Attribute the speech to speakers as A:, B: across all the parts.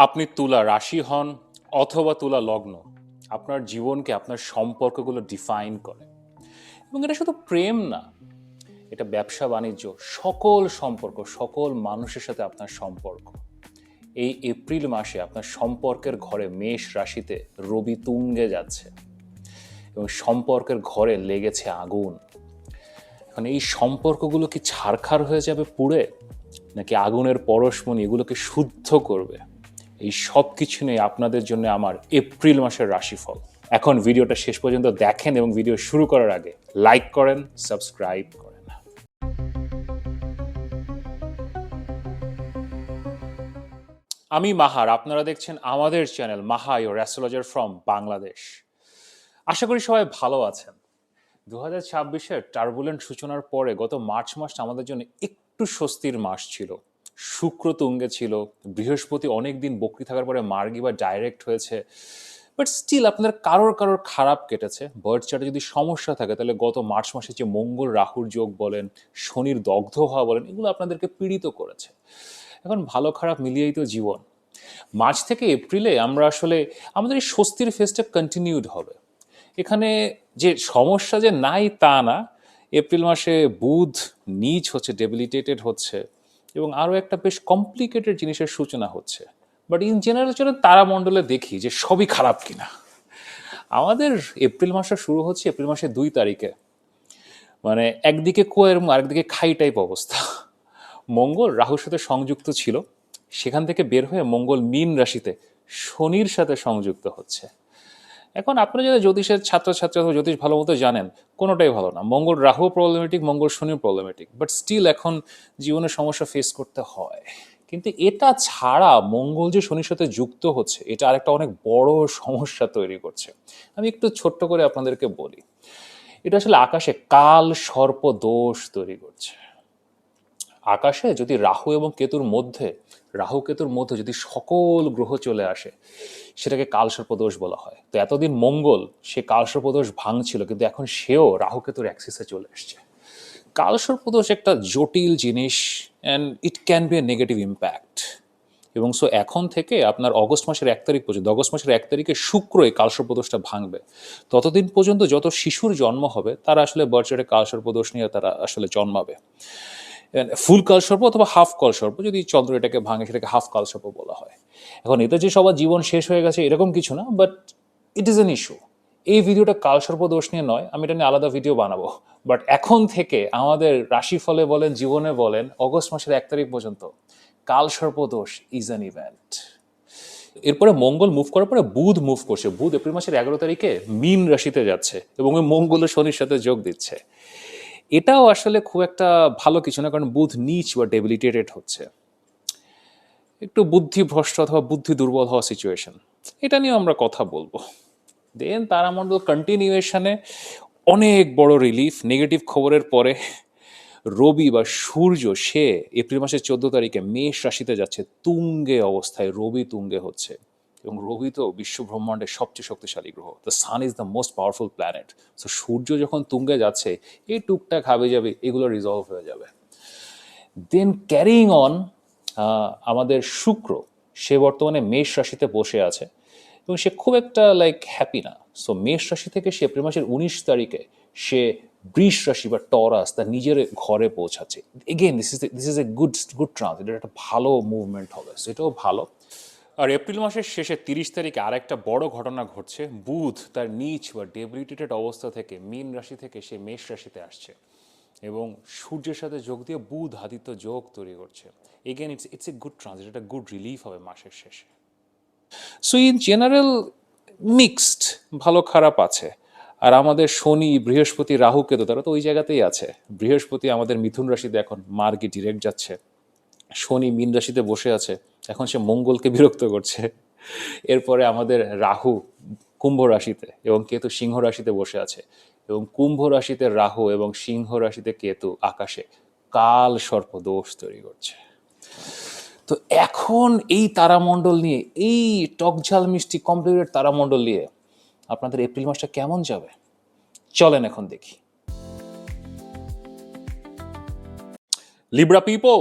A: আপনি তুলা রাশি হন অথবা তুলা লগ্ন, আপনার জীবনকে আপনার সম্পর্কগুলো ডিফাইন করে। এবং এটা শুধু প্রেম না, এটা ব্যবসা বাণিজ্য, সকল সম্পর্ক, সকল মানুষের সাথে আপনার সম্পর্ক। এই এপ্রিল মাসে আপনার সম্পর্কের ঘরে মেষ রাশিতে রবি তুঙ্গে যাচ্ছে এবং সম্পর্কের ঘরে লেগেছে আগুন। এখন এই সম্পর্কগুলো কি ছারখার হয়ে যাবে পুড়ে, নাকি আগুনের পরশমণি এগুলোকে শুদ্ধ করবে? এই সব কিছু নিয়ে আপনাদের জন্য আমার এপ্রিল মাসের রাশিফল। এখন ভিডিওটা শেষ পর্যন্ত দেখেন এবং ভিডিও শুরু করার আগে লাইক করেন, সাবস্ক্রাইব করেন। আমি মাহার, আপনারা দেখছেন আমাদের channel Maha your astrologer from Bangladesh. আশা করি সবাই ভালো আছেন। 2026-এর টার্বুলেন্ট সূচনার পরে গত মার্চ মাসটা আমাদের জন্য একটু স্বস্তির মাস ছিল। শুক্র তুঙ্গে ছিল, বৃহস্পতি অনেক দিন বকরি থাকার পরে মার্গী বা ডাইরেক্ট হয়েছে। বাট স্টিল আপনাদের কারোর কারোর খারাপ কেটেছে। বার্থ চার্টে যদি সমস্যা থাকে তাহলে গত মার্চ মাসে যে মঙ্গল রাহুর যোগ বলেন, শনির দগ্ধ হওয়া বলেন, এগুলো আপনাদেরকে পীড়িত করেছে। এখন ভালো খারাপ মিলিয়েই তো জীবন। মার্চ থেকে এপ্রিলে আমরা আসলে আমাদের এই স্বস্তির ফেজটা কন্টিনিউড হবে। এখানে যে সমস্যা যে নাই তা না। এপ্রিল মাসে বুধ নীচ হচ্ছে, ডেবিলিটেটেড হচ্ছে, এবং আরও একটা বেশ কমপ্লিকেটেড জিনিসের সূচনা হচ্ছে। বাট ইন জেনারেল চলে তারামণ্ডলে দেখি যে সবই খারাপ কিনা। আমাদের এপ্রিল মাসটা শুরু হচ্ছে এপ্রিল মাসের 2 তারিখে। মানে একদিকে কুয়া এবং আরেকদিকে খাই টাইপ অবস্থা। মঙ্গল রাহুর সাথে সংযুক্ত ছিল, সেখান থেকে বের হয়ে মঙ্গল মীন রাশিতে শনির সাথে সংযুক্ত হচ্ছে। এখন আপনারা যারা জ্যোতিষের ছাত্রছাত্রী অথবা জ্যোতিষ ভালো মতো জানেন, কোনোটাই ভালো না। মঙ্গল রাহু প্রবলেমেটিক, মঙ্গল শনিও প্রবলেমেটিক, বাট স্টিল এখন জীবনের সমস্যা ফেস করতে হয়। কিন্তু এটা ছাড়া মঙ্গল যে শনির সাথে যুক্ত হচ্ছে, এটা আরেকটা অনেক বড় সমস্যা তৈরি করছে। আমি একটু ছোট্ট করে আপনাদেরকে বলি। এটা আসলে আকাশে কাল সর্প দোষ তৈরি করছে। আকাশে যদি রাহু কেতুর মধ্যে যদি সকল গ্রহ চলে আসে, সেটাকে কালসর্প দোষ বলা হয়। তো এতদিন মঙ্গল সে কালসর্প দোষ ভাঙছিল, কিন্তু এখন সেও রাহু কেতুর অ্যাক্সিসে চলে এসছে। কালসর্প দোষ একটা জটিল জিনিস, and it can be A negative impact. এবং সো এখন থেকে আপনার অগস্ট মাসের 1 তারিখ পর্যন্ত, অগস্ট মাসের 1 তারিখে শুক্র এই কালসর্প দোষটা ভাঙবে। ততদিন পর্যন্ত যত শিশুর জন্ম হবে তারা আসলে বার্থডে কালসর্প দোষ নিয়ে তারা আসলে জন্মাবে। ফুল কালসর্প অথবা হাফ কালসর্প, যদি চন্দ্র এটাকে ভাঙে সেটাকে হাফ কালসর্প বলা হয়। এখন এতে যে সবার জীবন শেষ হয়ে গেছে এরকম কিছু না, but it is an issue. এই ভিডিওটা কালসর্প দোষ নিয়ে নয়, আমি এটা নিয়ে আলাদা ভিডিও বানাবো। বাট এখন থেকে আমাদের রাশিফলে বলেন, জীবনে বলেন, অগস্ট মাসের 1 তারিখ পর্যন্ত কালসর্প দোষ ইজ অ্যান ইভেন্ট। এরপরে মঙ্গল মুভ করার পরে বুধ মুভ করছে। বুধ এপ্রিল মাসের 11 তারিখে মীন রাশিতে যাচ্ছে এবং ওই মঙ্গল শনির সাথে যোগ দিচ্ছে। এটাও আসলে খুব একটা ভালো কিছু না, কারণ বুধ নিচ বা ডেবিলিটেটেড হচ্ছে। একটু বুদ্ধিভ্রষ্ট অথবা বুদ্ধি দুর্বল হওয়া সিচুয়েশন, এটা নিয়েও আমরা কথা বলবো। দেন তারামণ্ডল কন্টিনিউয়েশনে অনেক বড় রিলিফ। নেগেটিভ খবরের পরে রবি বা সূর্য সে এপ্রিল মাসের 14 তারিখে মেষ রাশিতে যাচ্ছে, তুঙ্গে অবস্থায় রবি তুঙ্গে হচ্ছে। এবং রবি তো বিশ্ব ব্রহ্মাণ্ডের সবচেয়ে শক্তিশালী গ্রহ। The sun is the most powerful planet. So সূর্য যখন তুঙ্গে যাচ্ছে, এই টুকটাক হাবে যাবে এগুলো রিজলভ হয়ে যাবে। দেন ক্যারিং অন, আমাদের শুক্র সে বর্তমানে মেষ রাশিতে বসে আছে এবং সে খুব একটা হ্যাপি না। সো মেষ রাশি থেকে সে এপ্রিল মাসের 19 তারিখে সে বৃষ রাশি বা টরাস তার নিজের ঘরে পৌঁছাচ্ছে। Again this is a good trans, এটা একটা ভালো মুভমেন্ট হবে, সেটাও ভালো। আর এপ্রিল মাসের শেষে 30 তারিখে আর একটা বড় ঘটনা ঘটছে। বুধ তার নিচ বা ডেবিলিটেটেড অবস্থা থেকে মীন রাশি থেকে সে মেষ রাশিতে আসছে এবং সূর্যের সাথে যোগ দিয়ে বুধ আদিত্য যোগ তৈরি করছে। Again it's a good transit, একটা গুড রিলিফ হবে মাসের শেষে। সো ইন জেনারেল মিক্সড, ভালো খারাপ আছে। আর আমাদের শনি বৃহস্পতি রাহু কেতু তারা তো ওই জায়গাতেই আছে। বৃহস্পতি আমাদের মিথুন রাশিতে এখন মার্গে ডিরেক্ট যাচ্ছে, শনি মীন রাশিতে বসে আছে, এখন সে মঙ্গলকে বিরক্ত করছে। এরপরে আমাদের রাহু কুম্ভ রাশিতে এবং কেতু সিংহ রাশিতে বসে আছে, এবং কুম্ভ রাশিতে রাহু এবং সিংহ রাশিতে কেতু আকাশে কাল সর্প দোষ তৈরি করছে। তো এখন এই তারামণ্ডল নিয়ে, এই টকঝাল মিষ্টি কমপ্লিটেড তারামণ্ডল নিয়ে আপনাদের এপ্রিল মাসটা কেমন যাবে চলেন এখন দেখি। লিব্রা পিপল,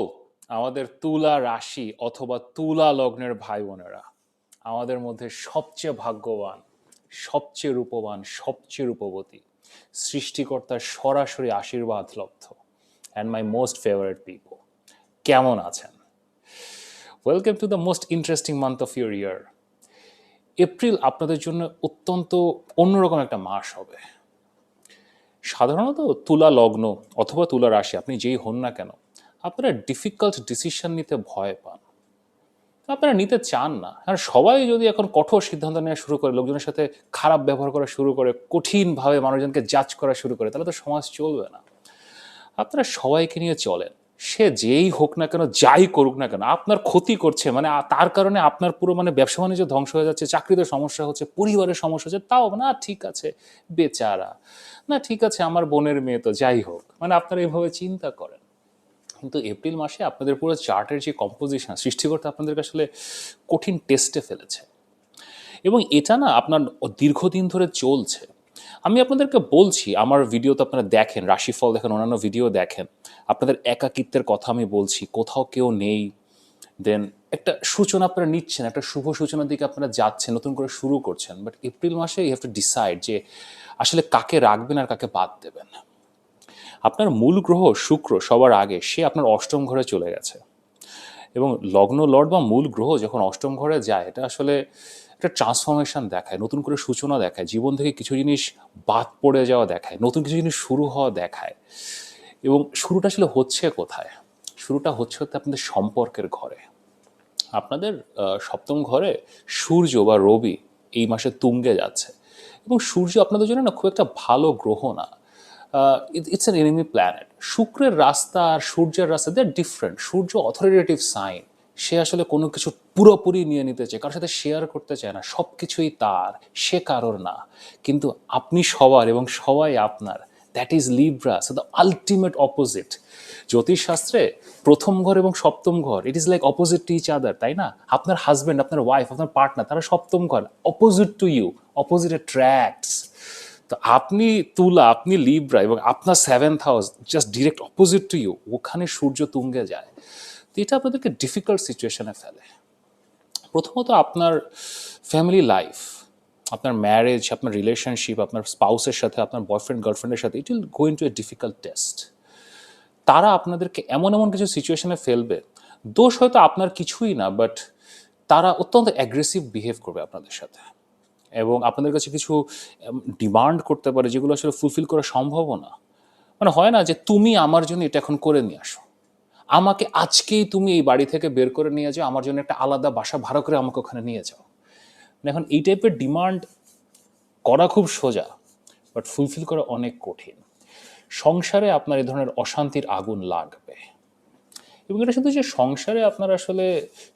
A: আমাদের তুলা রাশি অথবা তুলা লগ্নের ভাই বোনেরা আমাদের মধ্যে সবচেয়ে ভাগ্যবান, সবচেয়ে রূপবান, সবচেয়ে রূপবতী, সৃষ্টিকর্তার সরাসরি আশীর্বাদ লব্ধ and my most favourite people. কেমন আছেন? Welcome to the most interesting month of your year. April আপনাদের জন্য অত্যন্ত অন্যরকম একটা মাস হবে। সাধারণত তুলা লগ্ন অথবা তুলা রাশি, আপনি যেই হন না কেন, আপনারা ডিফিকাল্ট ডিসিশন নিতে ভয় পান, আপনারা নিতে চান না। আর সবাই যদি এখন কঠোর সিদ্ধান্ত নেওয়া শুরু করে, লোকজনের সাথে খারাপ ব্যবহার করা শুরু করে, কঠিনভাবে মানুষজনকে জাজ করা শুরু করে, তাহলে তো সমাজ চলবে না। আপনারা সবাইকে নিয়ে চলেন, সে যেই হোক না কেন, যাই করুক না কেন, আপনার ক্ষতি করছে, মানে তার কারণে আপনার পুরো মানে ব্যবসা বাণিজ্য ধ্বংস হয়ে যাচ্ছে, চাকরিতে সমস্যা হচ্ছে, পরিবারের সমস্যা হচ্ছে, তাও না ঠিক আছে বেচারা, না ঠিক আছে আমার বোনের মেয়ে, তো যাই হোক, মানে আপনারা এইভাবে চিন্তা করেন। কিন্তু এপ্রিল মাসে আপনাদের পুরো চার্টের যে কম্পোজিশন, সৃষ্টিকর্তা আপনাদেরকে আসলে কঠিন টেস্টে ফেলেছে, এবং এটা না আপনার দীর্ঘদিন ধরে চলছে। আমি আপনাদেরকে বলছি, আমার ভিডিও তো আপনারা দেখেন, রাশিফল দেখেন, অন্যান্য ভিডিও দেখেন, আপনাদের একাকিত্বের কথা আমি বলছি, কোথাও কেউ নেই, দেন একটা সূচনা আপনারা নিচ্ছেন, একটা শুভ সূচনার দিকে আপনারা যাচ্ছেন, নতুন করে শুরু করছেন। বাট এপ্রিল মাসে ইউ হ্যাভ টু ডিসাইড যে আসলে কাকে রাখবেন আর কাকে বাদ দেবেন। আপনার মূল গ্রহ শুক্র সবার আগে সে আপনার অষ্টম ঘরে চলে গেছে, এবং লগ্ন লর্ড বা মূল গ্রহ যখন অষ্টম ঘরে যায়, এটা আসলে একটা ট্রান্সফরমেশন দেখায়, নতুন করে সূচনা দেখায়, জীবন থেকে কিছু জিনিস বাদ পড়ে যাওয়া দেখায়, নতুন কিছু জিনিস শুরু হওয়া দেখায়। এবং শুরুটা আসলে হচ্ছে কোথায়? শুরুটা হচ্ছে আপনাদের সম্পর্কের ঘরে। আপনাদের সপ্তম ঘরে সূর্য বা রবি এই মাসে তুঙ্গে যাচ্ছে, এবং সূর্য আপনাদের জন্য না খুব একটা ভালো গ্রহ না, ইটস অ্যান এনিমি প্ল্যানেট। শুক্রের রাস্তা আর সূর্যের রাস্তা দে আর ডিফারেন্ট। সূর্য অথরিটেটিভ সাইন, সে আসলে কোনো কিছু পুরোপুরি নিয়ে নিতে চায়, কারোর সাথে শেয়ার করতে চায় না, সব কিছুই তার, সে কারোর না। কিন্তু আপনি সবার এবং সবাই আপনার, that is Libra, so the ultimate opposite. জ্যোতিষশাস্ত্রে প্রথম ঘর এবং সপ্তম ঘর, it is like opposite to each other, তাই না? আপনার হাজব্যান্ড, আপনার ওয়াইফ, আপনার পার্টনার, তারা সপ্তম ঘর, opposite to you, opposite attracts. তো আপনি তুলা, আপনি লিব্রা, এবং আপনার seventh house just direct opposite to you, ওখানে সূর্য তুঙ্গে যায়। তো এটা আপনাদেরকে ডিফিকাল্ট সিচুয়েশনে ফেলে। প্রথমত আপনার ফ্যামিলি লাইফ, আপনার ম্যারেজ, আপনার রিলেশনশিপ, আপনার স্পাউসের সাথে, আপনার বয়ফ্রেন্ড গার্লফ্রেন্ডের সাথে, it will go into a difficult test. তারা আপনাদেরকে এমন এমন কিছু সিচুয়েশনে ফেলবে, দোষ হয়তো আপনার কিছুই না, বাট তারা অত্যন্ত অ্যাগ্রেসিভ বিহেভ করবে আপনাদের সাথে, এবং আপনাদের কাছে কিছু ডিমান্ড করতে পারে যেগুলো আসলে ফুলফিল করা সম্ভব না। মানে হয় না যে তুমি আমার জন্য এটা এখন করে নিয়ে আসো, আমাকে আজকেই তুমি এই বাড়ি থেকে বের করে নিয়ে যাও, আমার জন্য একটা আলাদা বাসা ভাড়া করে আমাকে ওখানে নিয়ে যাও। মানে এখন এই টাইপের ডিমান্ড করা খুব সোজা, বাট ফুলফিল করা অনেক কঠিন। সংসারে আপনার এই ধরনের অশান্তির আগুন লাগবে, এবং এটা শুধু যে সংসারে আপনার আসলে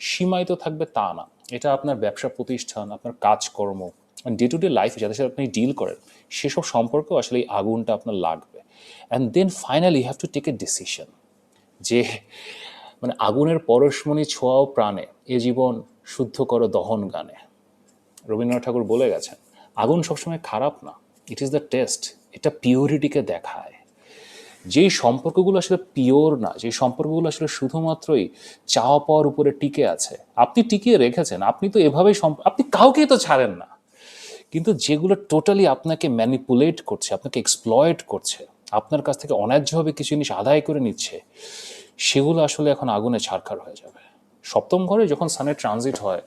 A: সীমায়িত থাকবে তা না, এটা আপনার ব্যবসা প্রতিষ্ঠান, আপনার কাজকর্ম, ডে টু ডে লাইফে যাদের সাথে আপনি ডিল করেন, সেসব সম্পর্কেও আসলে এই আগুনটা আপনার লাগবে। And then finally you have to take a decision যে মানে আগুনের পরশমণি ছোঁয়াও প্রাণে, এ জীবন শুদ্ধ করো দহন গানে। রবীন্দ্রনাথ ঠাকুর বলে গেছেন, আগুন সবসময় খারাপ না, ইট ইজ দ্য টেস্ট, এটা পিওরিটিকে দেখায়। যেই সম্পর্কগুলো আসলে পিওর না, যে সম্পর্কগুলো আসলে শুধুমাত্রই চাওয়া পাওয়ার উপরে টিকে আছে, আপনি টিকিয়ে রেখেছেন, আপনি তো এভাবেই আপনি কাউকেই তো ছাড়েন না, কিন্তু যেগুলো টোটালি আপনাকে ম্যানিপুলেট করছে, আপনাকে এক্সপ্লয়েট করছে, আপনার কাছ থেকে অন্যায্যভাবে কিছু জিনিস আদায় করে নিচ্ছে, সেগুলো আসলে এখন আগুনে ছারখার হয়ে যাবে। সপ্তম ঘরে যখন সানের ট্রানজিট হয়,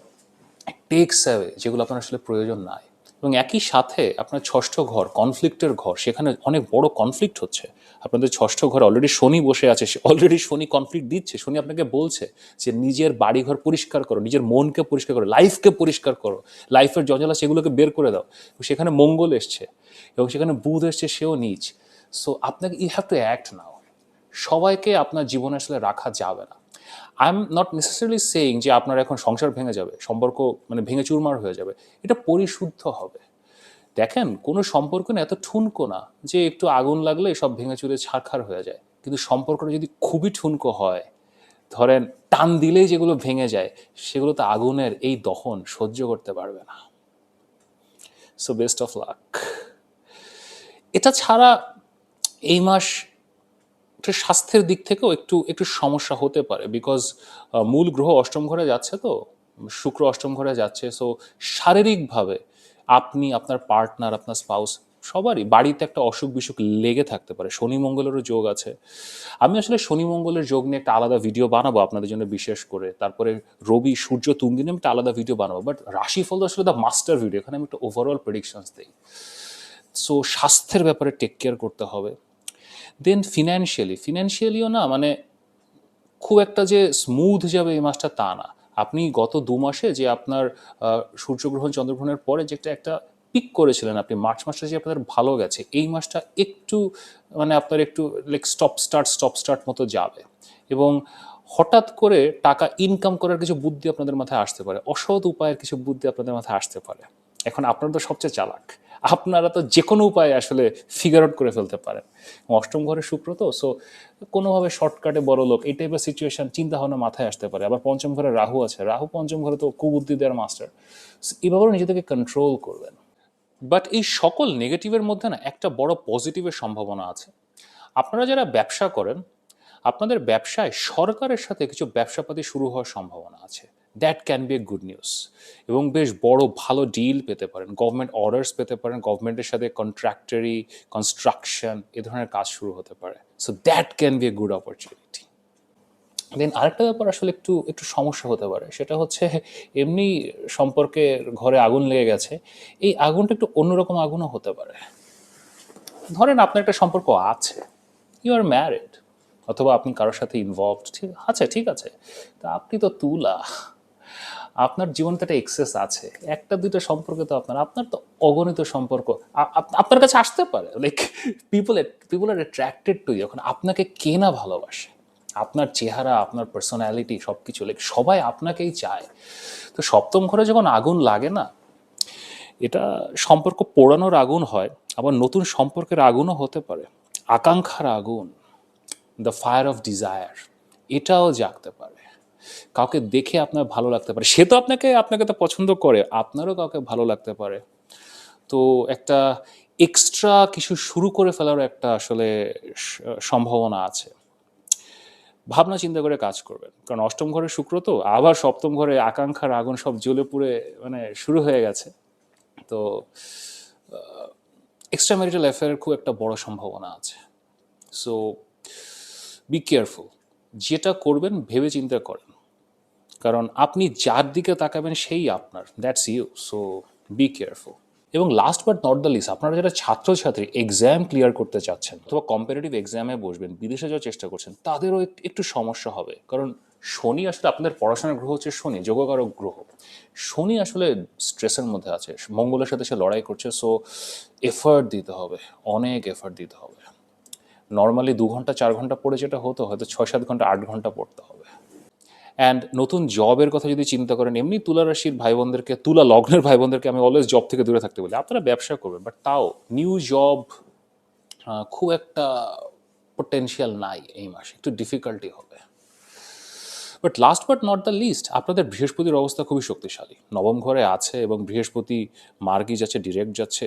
A: টেক্স অ্যাওয়ে যেগুলো আপনার আসলে প্রয়োজন নাই, এবং একই সাথে আপনার ষষ্ঠ ঘর কনফ্লিক্টের ঘর, সেখানে অনেক বড় কনফ্লিক্ট হচ্ছে। আপনাদের ষষ্ঠ ঘরে অলরেডি শনি বসে আছে, অলরেডি শনি কনফ্লিক্ট দিচ্ছে, শনি আপনাকে বলছে যে নিজের বাড়িঘর পরিষ্কার করো, নিজের মনকে পরিষ্কার করো, লাইফকে পরিষ্কার করো, লাইফের জঞ্জালা সেগুলোকে বের করে দাও। সেখানে মঙ্গল এসছে, এবং সেখানে বুধ এসছে, সেও নিচ। সো আপনাকে you have to act now. সবাইকে আপনার জীবনে আসলে রাখা যাবে না। I am not necessarily saying যে আপনার এখন সংসার ভেঙে যাবে, সম্পর্ক মানে ভেঙে চুরমার হয়ে যাবে, এটা পরিশুদ্ধ হবে। দেখেন, কোনো সম্পর্ক না এত ঠুনকো না যে একটু আগুন লাগলে সব ভেঙে চুরে ছারখার হয়ে যায়, কিন্তু সম্পর্কটা যদি খুবই ঠুনকো হয়, ধরেন টান দিলেই যেগুলো ভেঙে যায়, সেগুলো তো আগুনের এই দহন সহ্য করতে পারবে না। So best of luck. এটা ছাড়া এই মাস একটা স্বাস্থ্যের দিক থেকেও একটু একটু সমস্যা হতে পারে, বিকজ মূল গ্রহ অষ্টম ঘরে যাচ্ছে, তো শুক্র অষ্টম ঘরে যাচ্ছে। সো শারীরিকভাবে আপনি, আপনার পার্টনার, আপনার স্পাউস, সবারই বাড়িতে একটা অসুখ বিসুখ লেগে থাকতে পারে। শনি মঙ্গলেরও যোগ আছে। আমি আসলে শনি মঙ্গলের যোগ নিয়ে একটা আলাদা ভিডিও বানাবো আপনাদের জন্য বিশেষ করে। তারপরে রবি সূর্য তুঙ্গি নিয়ে একটা আলাদা ভিডিও বানাবো। বাট রাশিফল তো আসলে দ্য মাস্টার ভিডিও, এখানে আমি একটা ওভারঅল প্রেডিকশনস দিই। সো স্বাস্থ্যের ব্যাপারে টেক কেয়ার করতে হবে। দেন ফিনান্সিয়ালিও না, মানে খুব একটা যে স্মুথ যাবে এই মাসটা তা না। আপনি গত 2 মাসে যে আপনার সূর্যগ্রহণ চন্দ্রগ্রহণের পরে যে একটা পিক করেছিলেন আপনি, মার্চ মাসটা যে আপনাদের ভালো গেছে, এই মাসটা একটু মানে আপনার একটু লাইক স্টপ স্টার্ট মতো যাবে। এবং হঠাৎ করে টাকা ইনকাম করার কিছু বুদ্ধি আপনাদের মাথায় আসতে পারে, অসৎ উপায়ের কিছু বুদ্ধি আপনাদের মাথায় আসতে পারে। এখন আপনারা তো সবচেয়ে চালাক, আপনারা তো যে কোনো উপায়ে আসলে ফিগার আউট করে ফেলতে পারেন। অষ্টম ঘরে শুক্র, তো সো কোনোভাবে শর্টকাটে বড় লোক, এই টাইপের সিচুয়েশন চিন্তা ভাবনা মাথায় আসতে পারে। আবার পঞ্চম ঘরে রাহু আছে, রাহু পঞ্চম ঘরে তো কুবুদ্ধি দেওয়ার মাস্টার। এভাবে নিজেদেরকে কন্ট্রোল করবেন। বাট এই সকল নেগেটিভের মধ্যে না একটা বড় পজিটিভের সম্ভাবনা আছে। আপনারা যারা ব্যবসা করেন, আপনাদের ব্যবসায় সরকারের সাথে কিছু ব্যবসাপাতি শুরু হওয়ার সম্ভাবনা আছে। That can be a good news. এবং বেশ বড় ভালো ডিল পেতে পারেন, গভর্নমেন্ট অর্ডার্স পেতে পারেন, গভর্নমেন্টের সাথে কন্ট্রাক্টরি, কনস্ট্রাকশন এ ধরনের কাজ শুরু হতে পারে। So that can be a good opportunity. Then আরেকটা ব্যাপার আসলে একটু একটু সমস্যা হতে পারে, সেটা হচ্ছে এমনি সম্পর্কে ঘরে আগুন লেগে গেছে, এই আগুনটা একটু অন্যরকম আগুনও হতে পারে। ধরেন আপনার একটা সম্পর্ক আছে, ইউ আর ম্যারিড, অথবা আপনি কারোর সাথে ইনভলভড, ঠিক আছে, তা আপনি তো তুলা, আপনার জীবনে তো একটা এক্সেস আছে, একটা দুইটা সম্পর্কে তো আপনার আপনার তো অগণিত সম্পর্ক আপনার কাছে আসতে পারে। Like people are attracted to you. এখন আপনাকে কে না ভালোবাসে? আপনার চেহারা, আপনার পার্সোনালিটি, সব কিছু, লাইক সবাই আপনাকেই চায়। তো সপ্তম ঘরে যখন আগুন লাগে না, এটা সম্পর্ক পোড়ানোর আগুন হয়, আবার নতুন সম্পর্কের আগুনও হতে পারে। আকাঙ্ক্ষার আগুন, দ্য ফায়ার অফ ডিজায়ার, এটাও জাগতে পারে। কাউকে দেখে আপনার ভালো লাগতে পারে, সে তো আপনাকে আপনাকে তো পছন্দ করে, আপনারও কাউকে ভালো লাগতে পারে। তো একটা এক্সট্রা কিছু শুরু করে ফেলার একটা আসলে সম্ভাবনা আছে। ভাবনা চিন্তা করে কাজ করবেন, কারণ অষ্টম ঘরে শুক্র, তো আবার সপ্তম ঘরে আকাঙ্ক্ষার আগুন সব জ্বলে পুড়ে মানে শুরু হয়ে গেছে। তো এক্সট্রা ম্যারিটাল অ্যাফেয়ারের খুব একটা বড় সম্ভাবনা আছে। সো বি কেয়ারফুল, যেটা করবেন ভেবে চিন্তা করেন, কারণ আপনি যার দিকে তাকাবেন সেই আপনার, that's you. So be careful. এবং last but not the least, আপনারা যারা ছাত্রছাত্রী এক্সাম ক্লিয়ার করতে চাচ্ছেন অথবা কম্পিটিটিভ এক্সামে বসবেন, বিদেশে যাওয়ার চেষ্টা করছেন, তাদেরও একটু সমস্যা হবে। কারণ শনি আসলে আপনাদের পড়াশোনার গ্রহ হচ্ছে শনি, যোগকারক গ্রহ। শনি আসলে স্ট্রেসের মধ্যে আছে, মঙ্গলের সাথে সে লড়াই করছে। সো এফার্ট দিতে হবে, অনেক এফার্ট দিতে হবে। নর্মালি 2 ঘন্টা 4 ঘন্টা পড়ে যেটা হতো, হয়তো 6-7 ঘন্টা 8 ঘন্টা পড়তে হবে। অ্যান্ড নতুন জবের কথা যদি চিন্তা করেন, এমনি তুলা রাশির ভাই বোনদেরকে, তুলা লগ্নের ভাই বোনদেরকে আমি অলওয়েজ জব থেকে দূরে থাকতে বলি। আপনারা ব্যবসা করবেন, বাট তাও নিউ জব খুব একটা পোটেনশিয়াল নাই এই মাসে, একটু ডিফিকাল্টি হবে। But last but not the least, আপনাদের বৃহস্পতির অবস্থা খুবই শক্তিশালী, নবম ঘরে আছে এবং বৃহস্পতি মার্গী যাচ্ছে, ডিরেক্ট যাচ্ছে।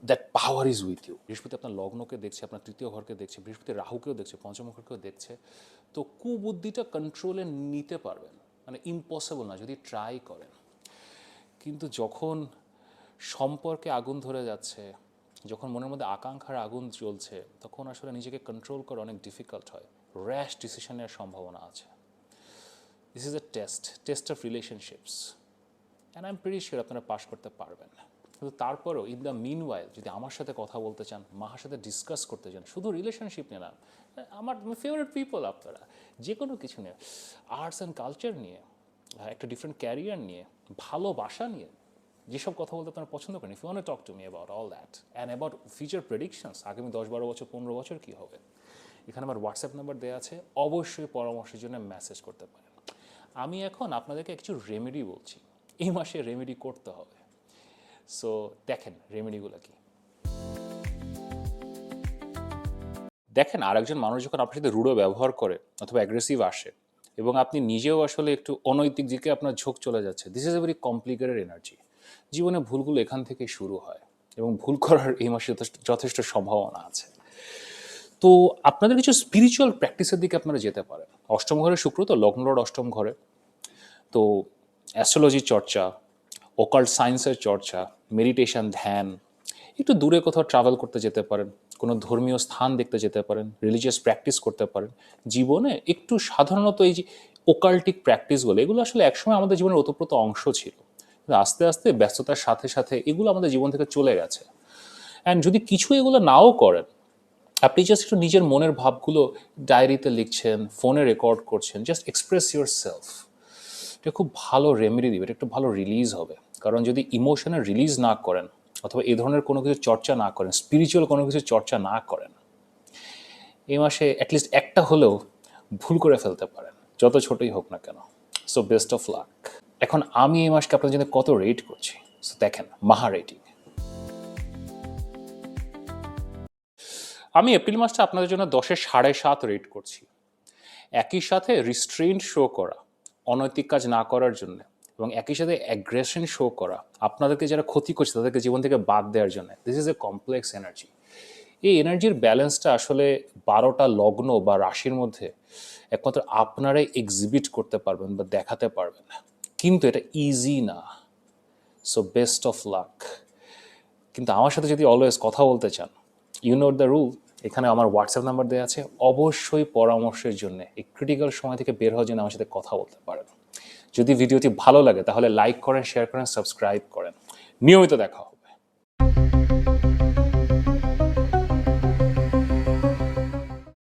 A: That power is with you. বৃহস্পতি আপনার লগ্নকে দেখছে, আপনার তৃতীয় ঘরকে দেখছে, বৃহস্পতি রাহুকেও দেখছে, পঞ্চম ঘরকেও দেখছে। তো কুবুদ্ধিটা কন্ট্রোলে নিতে পারবেন, মানে ইম্পসিবল না যদি ট্রাই করেন। কিন্তু যখন সম্পর্কে আগুন ধরে যাচ্ছে, যখন মনের মধ্যে আকাঙ্ক্ষার আগুন জ্বলছে, তখন আসলে নিজেকে কন্ট্রোল করা অনেক ডিফিকাল্ট হয়, র্যাশ ডিসিশনের সম্ভাবনা আছে। This is a test of relationships, and I am pretty sure আপনারা পাশ করতে পারবেন। কিন্তু তারপরেও ইন দ্য মিন ওয়াইল যদি আমার সাথে কথা বলতে চান, মার সাথে ডিসকাস করতে চান, শুধু রিলেশনশিপ নিয়ে না, আমার ফেভারিট পিপল আপনারা, যে কোনো কিছু নিয়ে, আর্টস অ্যান্ড কালচার নিয়ে, একটা ডিফারেন্ট ক্যারিয়ার নিয়ে, ভালোবাসা নিয়ে, যেসব কথা বলতে আপনারা পছন্দ করেন, if you want to talk to me about all that and about future predictions, আগামী 10-12 বছর 15 বছর কী হবে, এখানে আমার হোয়াটসঅ্যাপ নাম্বার দেওয়া আছে, অবশ্যই পরামর্শের জন্য মেসেজ করতে পারেন। আমি এখন আপনাদেরকে কিছু রেমেডি বলছি, এই মাসে রেমেডি করতে হবে। সো দেখেন রেমেডিগুলো কি। দেখেন আরেকজন মানুষ যখন আপনার সাথে রূঢ় ব্যবহার করে অথবা অ্যাগ্রেসিভ আসে, এবং আপনি নিজেও আসলে একটু অনৈতিক দিকে আপনার ঝোঁক চলে যাচ্ছে, this is a very complicated energy. জীবনে ভুলগুলো এখান থেকেই শুরু হয়, এবং ভুল করার এই মাসে যথেষ্ট সম্ভাবনা আছে। তো আপনাদের কিছু স্পিরিচুয়াল প্র্যাকটিসের দিকে আপনারা যেতে পারেন। অষ্টম ঘরে শুক্র, তো লগ্ন লর্ড অষ্টম ঘরে, তো অ্যাস্ট্রোলজির চর্চা, ওকাল্ট সায়েন্সের চর্চা, মেডিটেশন, ধ্যান, একটু দূরে কোথাও ট্রাভেল করতে যেতে পারেন, কোনো ধর্মীয় স্থান দেখতে যেতে পারেন, রিলিজিয়াস প্র্যাকটিস করতে পারেন। জীবনে একটু সাধারণত এই যে ওকাল্টিক প্র্যাকটিসগুলো, এগুলো আসলে একসময় আমাদের জীবনের ওতপ্রোত অংশ ছিল, কিন্তু আস্তে আস্তে ব্যস্ততার সাথে সাথে এগুলো আমাদের জীবন থেকে চলে গেছে। অ্যান্ড যদি কিছু এগুলো নাও করেন, আপনি জাস্ট একটু নিজের মনের ভাবগুলো ডায়েরিতে লিখছেন, ফোনে রেকর্ড করছেন, জাস্ট এক্সপ্রেস ইউর সেলফ, এটা খুব ভালো রেমেডি দিবে, এটা একটু ভালো রিলিজ হবে। কারণ যদি ইমোশনের রিলিজ না করেন অথবা এই ধরনের কোনো কিছু চর্চা না করেন, স্পিরিচুয়াল কোনো কিছু চর্চা না করেন, এই মাসে অ্যাটলিস্ট একটা হলেও ভুল করে ফেলতে পারেন, যত ছোটই হোক না কেন। So best of luck. এখন আমি এই মাসকে আপনার জন্য কত রেট করছি, সো দেখেন মাহা রেটিং। আমি এপ্রিল মাসটা আপনাদের জন্য 10-এ 7.5 রেট করছি। একই সাথে রিস্ট্রেইন শো করা, অনৈতিক কাজ না করার জন্য, এবং একই সাথে অ্যাগ্রেশন শো করা, আপনাদেরকে যারা ক্ষতি করছে তাদেরকে জীবন থেকে বাদ দেওয়ার জন্য। This is a complex energy. এই এনার্জির ব্যালেন্সটা আসলে 12টা লগ্ন বা রাশির মধ্যে একমাত্র আপনারাই এক্সিবিট করতে পারবেন বা দেখাতে পারবেন, কিন্তু এটা ইজি না। So best of luck. কিন্তু আমার সাথে যদি অলওয়েজ কথা বলতে চান, ইউ নো দ্য রুল, এখানে আমার হোয়াটসঅ্যাপ নাম্বার দেওয়া আছে, অবশ্যই পরামর্শের জন্য এই ক্রিটিক্যাল সময় থেকে বের হওয়ার জন্য আমার সাথে কথা বলতে পারেন। যদি ভিডিওটি ভালো লাগে তাহলে লাইক করেন, শেয়ার করেন, সাবস্ক্রাইব করেন। নিয়মিত দেখা হবে।